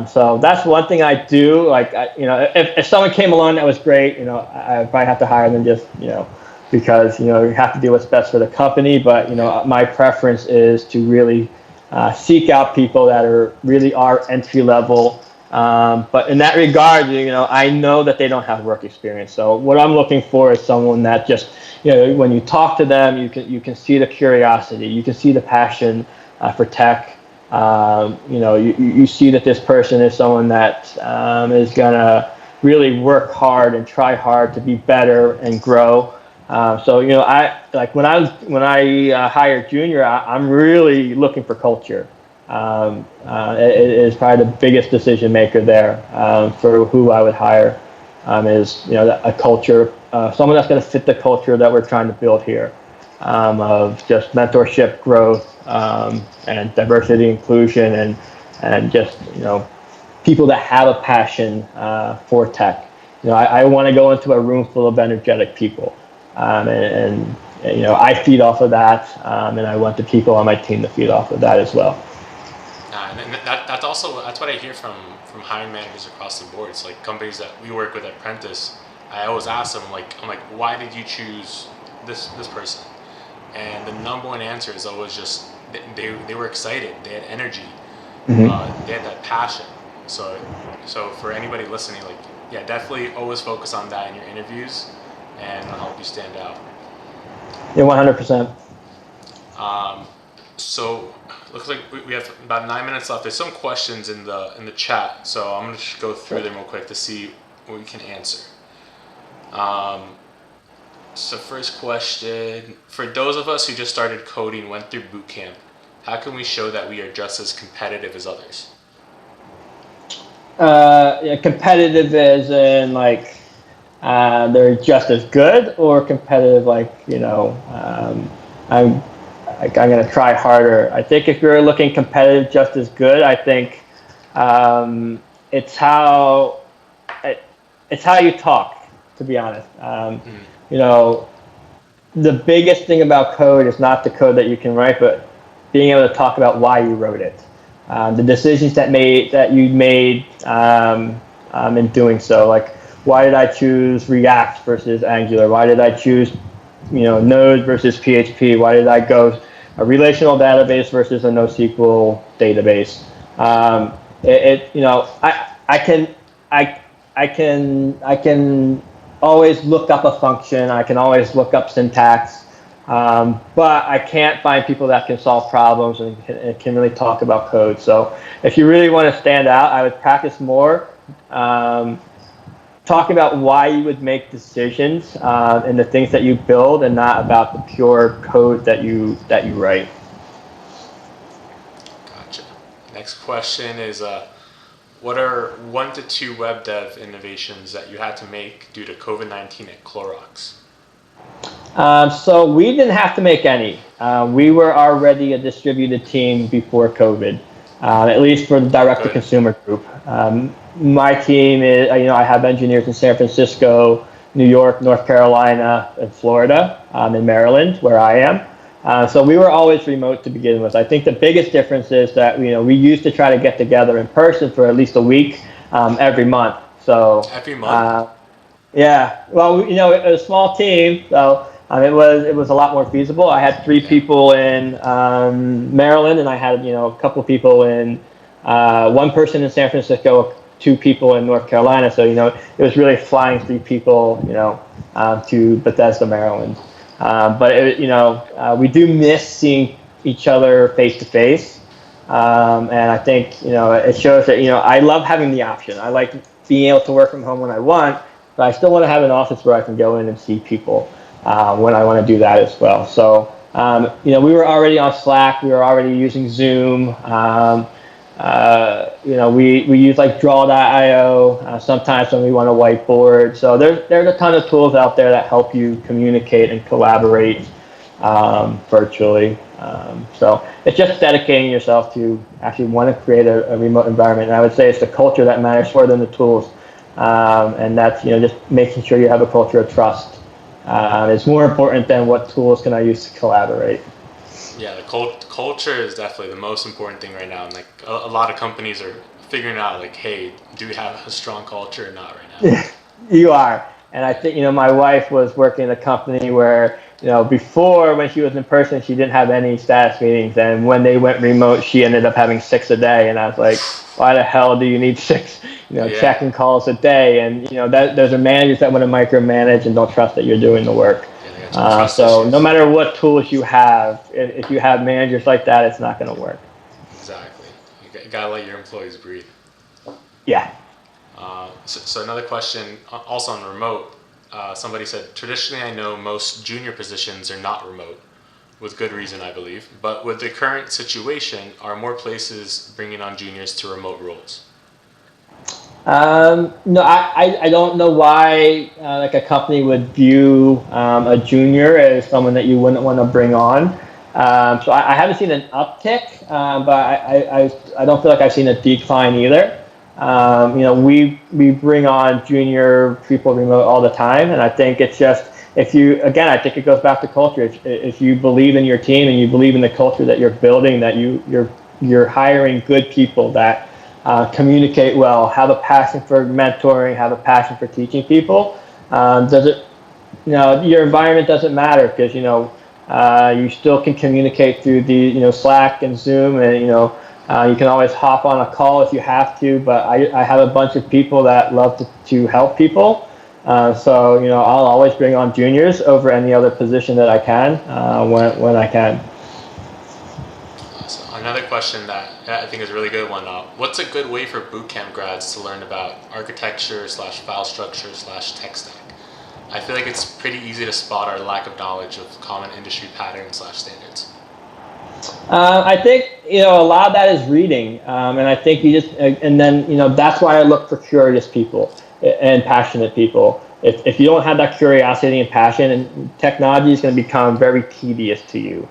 So that's one thing I do. Like, if someone came along that was great, I probably have to hire them just, because, you have to do what's best for the company. But, my preference is to really seek out people that really are entry level. But in that regard, I know that they don't have work experience. So what I'm looking for is someone that just, when you talk to them, you can see the curiosity, you can see the passion for tech. You see that this person is someone that is gonna really work hard and try hard to be better and grow. So I like when I hire junior, I'm really looking for culture. It is probably the biggest decision maker there for who I would hire. Is a culture, someone that's going to fit the culture that we're trying to build here, of just mentorship, growth, and diversity, inclusion, and just people that have a passion for tech. I want to go into a room full of energetic people, and I feed off of that, and I want the people on my team to feed off of that as well. And that's what I hear from hiring managers across the board. It's like companies that we work with at Prentice. I always ask them, I'm like, why did you choose this person? And the number one answer is always just they were excited, they had energy, they had that passion. So for anybody listening, yeah, definitely always focus on that in your interviews, and it'll help you stand out. Yeah, 100%. So looks like we have about 9 minutes left. There's some questions in the chat, so I'm gonna just go through them real quick to see what we can answer. So first question, for those of us who just started coding, went through bootcamp, how can we show that we are just as competitive as others? Yeah, competitive as in they're just as good, or competitive I'm going to try harder. I think if you're looking competitive just as good, I think it's how you talk, to be honest. The biggest thing about code is not the code that you can write, but being able to talk about why you wrote it, the decisions that you made in doing so. Like, why did I choose React versus Angular? Why did I choose Node versus PHP? Why did I go a relational database versus a NoSQL database? I can always look up a function. I can always look up syntax, but I can't find people that can solve problems and can really talk about code. So if you really want to stand out, I would practice more. Talk about why you would make decisions and the things that you build, and not about the pure code that you write. Gotcha. Next question is, what are 1 to 2 web dev innovations that you had to make due to COVID-19 at Clorox? So we didn't have to make any. We were already a distributed team before COVID, at least for the direct-to-consumer group. My team is, I have engineers in San Francisco, New York, North Carolina, and Florida, in Maryland, where I am. So we were always remote to begin with. I think the biggest difference is that we used to try to get together in person for at least a week every month. So every month. Yeah. Well, it was a small team, so it was a lot more feasible. I had 3 people in Maryland, and I had a couple of people in 1 person in San Francisco, 2 people in North Carolina. So it was really flying 3 people to Bethesda, Maryland. But we do miss seeing each other face to face, and I think it shows that I love having the option. I like being able to work from home when I want, but I still want to have an office where I can go in and see people when I want to do that as well. So we were already on Slack. We were already using Zoom. We use Draw.io sometimes when we want to whiteboard. So there's a ton of tools out there that help you communicate and collaborate virtually. So it's just dedicating yourself to actually want to create a remote environment. And I would say it's the culture that matters more than the tools. And that's just making sure you have a culture of trust. It's more important than what tools can I use to collaborate. Yeah, the culture is definitely the most important thing right now, and a lot of companies are figuring out like, hey, do we have a strong culture or not right now? You are. And I think, my wife was working in a company where, before when she was in person, she didn't have any status meetings. And when they went remote, she ended up having 6 a day. And I was like, why the hell do you need 6, check-in calls a day? And, those are managers that want to micromanage and don't trust that you're doing the work. So no matter what tools you have, if you have managers like that, it's not going to work. Exactly. You got to let your employees breathe. Yeah. So another question, also on remote, somebody said, traditionally I know most junior positions are not remote, with good reason I believe, but with the current situation, are more places bringing on juniors to remote roles? No, I don't know why like a company would view a junior as someone that you wouldn't want to bring on. So I haven't seen an uptick, but I don't feel like I've seen a decline either. We bring on junior people remote all the time, and I think it's just I think it goes back to culture. If you believe in your team and you believe in the culture that you're building, that you're hiring good people that communicate well, have a passion for mentoring, have a passion for teaching people. Your environment doesn't matter because you still can communicate through the Slack and Zoom, and you can always hop on a call if you have to. But I have a bunch of people that love to help people, so I'll always bring on juniors over any other position that I can when I can. So another question that I think is a really good one. What's a good way for bootcamp grads to learn about architecture / file structure / tech stack? I feel like it's pretty easy to spot our lack of knowledge of common industry patterns / standards. I think a lot of that is reading, and I think and then that's why I look for curious people and passionate people. If you don't have that curiosity and passion, and technology is going to become very tedious to you.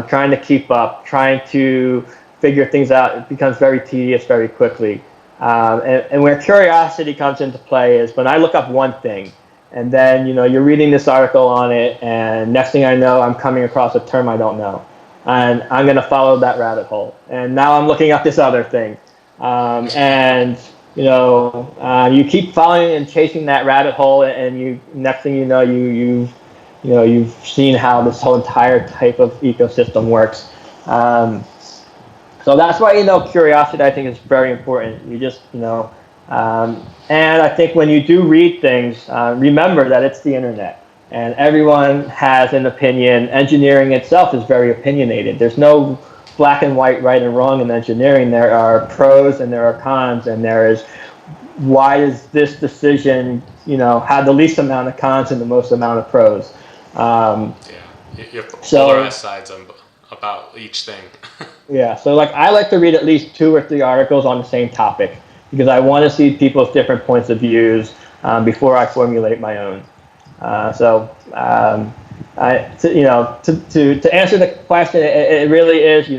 Trying to keep up, trying to figure things out, it becomes very tedious very quickly. And where curiosity comes into play is when I look up one thing, and then you're reading this article on it, and next thing I know, I'm coming across a term I don't know, and I'm going to follow that rabbit hole. And now I'm looking up this other thing, and you keep following and chasing that rabbit hole, and next thing you know, you've seen how this whole entire type of ecosystem works. So that's why curiosity I think is very important. You just and I think when you do read things, remember that it's the internet, and everyone has an opinion. Engineering itself is very opinionated. There's no black and white, right and wrong in engineering. There are pros and there are cons, and there is why does this decision have the least amount of cons and the most amount of pros. You have polarized sides about each thing. Yeah, so I like to read at least 2 or 3 articles on the same topic because I want to see people's different points of views before I formulate my own. To answer the question, it really is you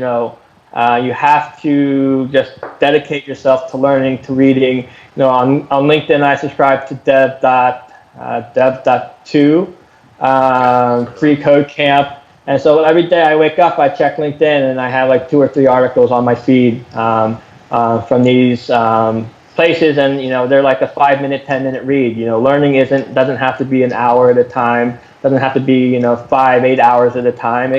have to just dedicate yourself to learning, to reading. On LinkedIn I subscribe to dev.2. Free code camp, and so every day I wake up, I check LinkedIn, and I have 2 or 3 articles on my feed from these places, and they're like a 5-minute, 10-minute read. Learning doesn't have to be an hour at a time, doesn't have to be 5-8 hours at a time.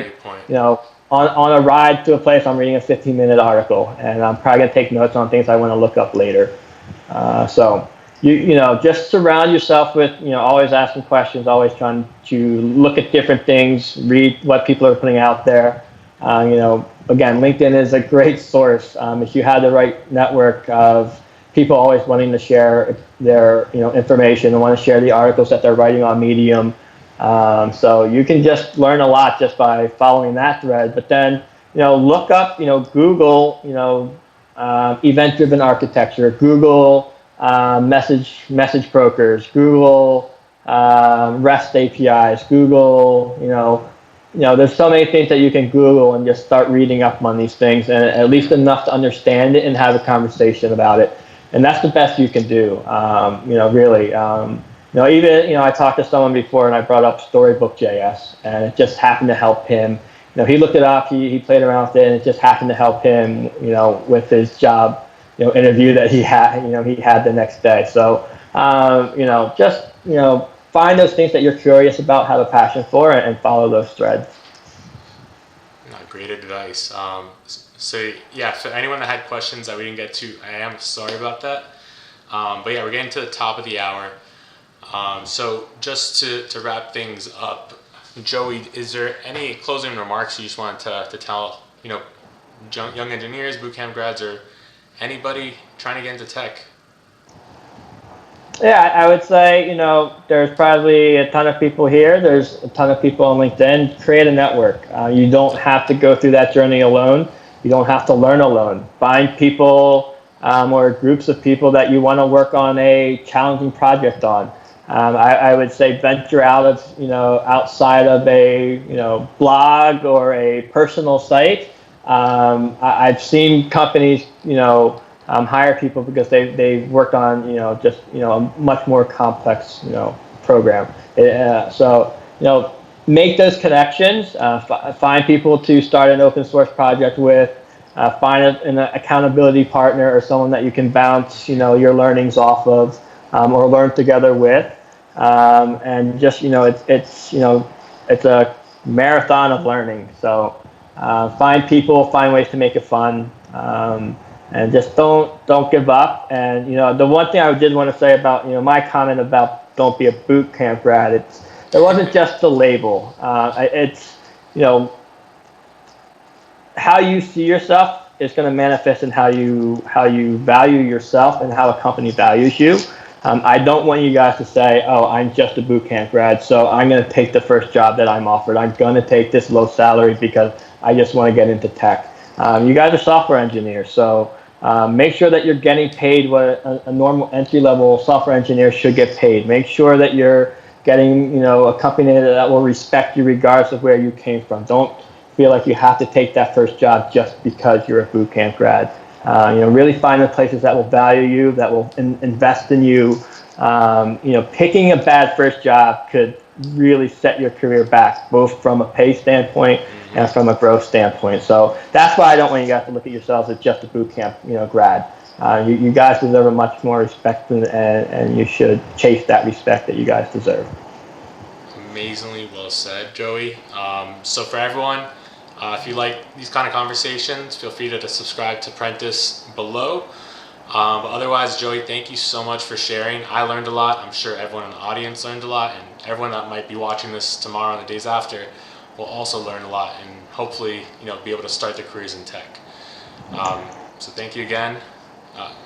On a ride to a place, I'm reading a 15-minute article, and I'm probably gonna take notes on things I want to look up later. So just surround yourself with, always asking questions, always trying to look at different things, read what people are putting out there. Again, LinkedIn is a great source. If you have the right network of people always wanting to share their, information and want to share the articles that they're writing on Medium. So you can just learn a lot just by following that thread. But then, look up, Google, event-driven architecture, Google message brokers, Google REST APIs, Google, there's so many things that you can Google and just start reading up on these things, and at least enough to understand it and have a conversation about it. And that's the best you can do, really. Even, I talked to someone before and I brought up Storybook.js, and it just happened to help him. He looked it up, he played around with it, and it just happened to help him, with his job, interview that he had the next day. So just find those things that you're curious about, have a passion for, and follow those threads. Great advice. So yeah, for anyone that had questions that we didn't get to, I am sorry about that. But yeah, we're getting to the top of the hour. So just to wrap things up, Joey, is there any closing remarks you just wanted to tell, young engineers, bootcamp grads, or anybody trying to get into tech? Yeah, I would say, there's probably a ton of people here. There's a ton of people on LinkedIn. Create a network. You don't have to go through that journey alone. You don't have to learn alone. Find people or groups of people that you want to work on a challenging project on. I would say venture out of, outside of a, blog or a personal site. I've seen companies, hire people because they've worked on a much more complex program. So make those connections. Find people to start an open source project with. Find an accountability partner or someone that you can bounce your learnings off of or learn together with. And just it's a marathon of learning. So find people, find ways to make it fun. And just don't give up. And the one thing I did want to say about my comment about don't be a boot camp grad, it wasn't just the label. It's how you see yourself is going to manifest in how you value yourself and how a company values you. I don't want you guys to say, oh, I'm just a boot camp grad, so I'm going to take the first job that I'm offered. I'm going to take this low salary because I just want to get into tech. You guys are software engineers, so make sure that you're getting paid what a normal entry-level software engineer should get paid. Make sure that you're getting a company that will respect you regardless of where you came from. Don't feel like you have to take that first job just because you're a boot camp grad. Really find the places that will value you, that will invest in you. Picking a bad first job could really set your career back, both from a pay standpoint and from a growth standpoint. So that's why I don't want you guys to look at yourselves as just a boot camp, grad. You guys deserve much more respect, and you should chase that respect that you guys deserve. Amazingly well said, Joey. So for everyone, if you like these kind of conversations, feel free to subscribe to Prentice below. But otherwise, Joey, thank you so much for sharing. I learned a lot. I'm sure everyone in the audience learned a lot, and everyone that might be watching this tomorrow and the days after will also learn a lot and hopefully, be able to start their careers in tech. So thank you again.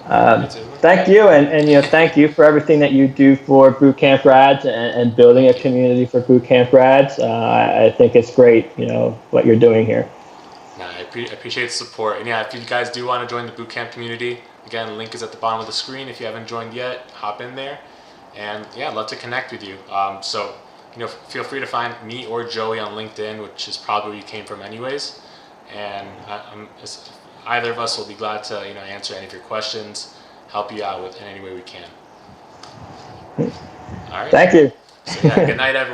Thank you, and thank you for everything that you do for bootcamp grads and building a community for bootcamp grads. I think it's great, what you're doing here. I appreciate the support. And yeah, if you guys do want to join the bootcamp community, again, the link is at the bottom of the screen. If you haven't joined yet, hop in there. And yeah, I'd love to connect with you. So feel free to find me or Joey on LinkedIn, which is probably where you came from anyways. And either of us will be glad to answer any of your questions, help you out in any way we can. All right. Thank you. So, yeah, good night, everyone.